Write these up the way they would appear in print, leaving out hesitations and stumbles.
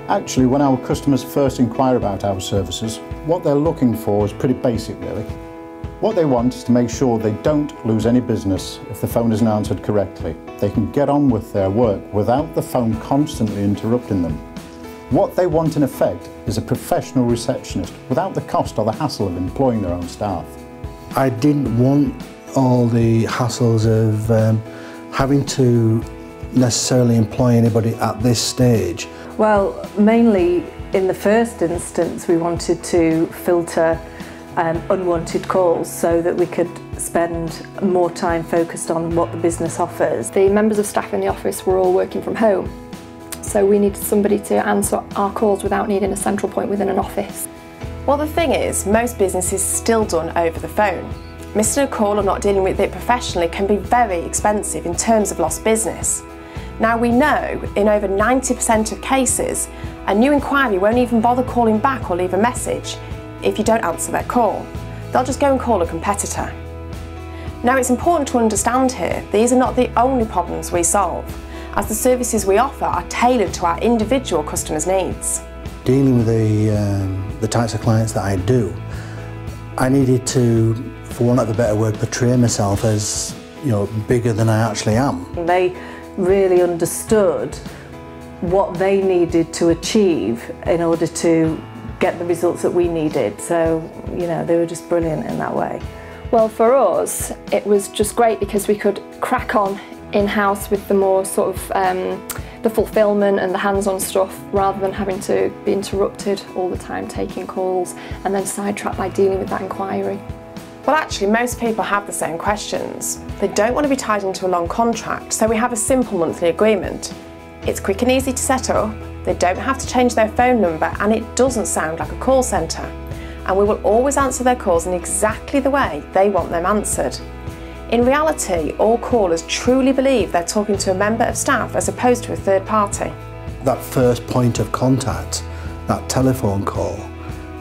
Actually, when our customers first inquire about our services, what they're looking for is pretty basic really. What they want is to make sure they don't lose any business if the phone isn't answered correctly. They can get on with their work without the phone constantly interrupting them. What they want in effect is a professional receptionist without the cost or the hassle of employing their own staff. I didn't want all the hassles of having to necessarily employ anybody at this stage. Well, mainly in the first instance we wanted to filter unwanted calls so that we could spend more time focused on what the business offers. The members of staff in the office were all working from home, so we needed somebody to answer our calls without needing a central point within an office. Well, the thing is, most business is still done over the phone. Missing a call or not dealing with it professionally can be very expensive in terms of lost business. Now, we know in over 90% of cases, a new inquiry won't even bother calling back or leave a message if you don't answer their call. They'll just go and call a competitor. Now, it's important to understand here, these are not the only problems we solve, as the services we offer are tailored to our individual customers' needs. Dealing with the types of clients that I do, I needed to, for want of a better word, portray myself as, you know, bigger than I actually am. They really understood what they needed to achieve in order to get the results that we needed. So, you know, they were just brilliant in that way. Well, for us, it was just great because we could crack on in-house with the more sort of the fulfilment and the hands-on stuff rather than having to be interrupted all the time taking calls and then sidetracked by dealing with that inquiry. Well, actually, most people have the same questions. They don't want to be tied into a long contract, so we have a simple monthly agreement. It's quick and easy to set up, they don't have to change their phone number, and it doesn't sound like a call centre. And we will always answer their calls in exactly the way they want them answered. In reality, all callers truly believe they're talking to a member of staff as opposed to a third party. That first point of contact, that telephone call,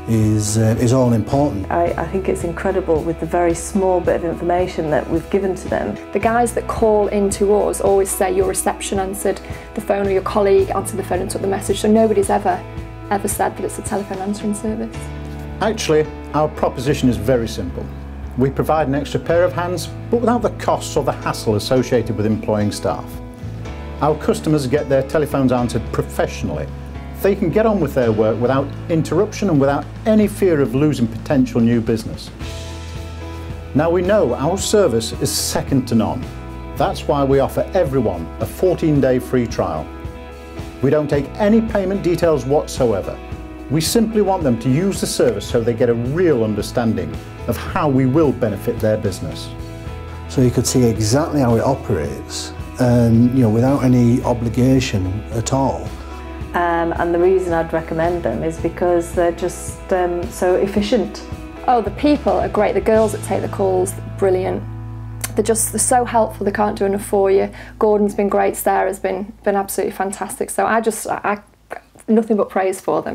is all important. I think it's incredible with the very small bit of information that we've given to them. The guys that call into us always say your reception answered the phone or your colleague answered the phone and took the message, so nobody's ever said that it's a telephone answering service. Actually, our proposition is very simple. We provide an extra pair of hands, but without the costs or the hassle associated with employing staff. Our customers get their telephones answered professionally. They can get on with their work without interruption and without any fear of losing potential new business. Now, we know our service is second to none. That's why we offer everyone a 14-day free trial. We don't take any payment details whatsoever. We simply want them to use the service so they get a real understanding of how we will benefit their business. So you could see exactly how it operates, and, you know, without any obligation at all. And the reason I'd recommend them is because they're just so efficient. Oh, the people are great. The girls that take the calls, brilliant. They're so helpful. They can't do enough for you. Gordon's been great. Sarah's been absolutely fantastic. So I nothing but praise for them.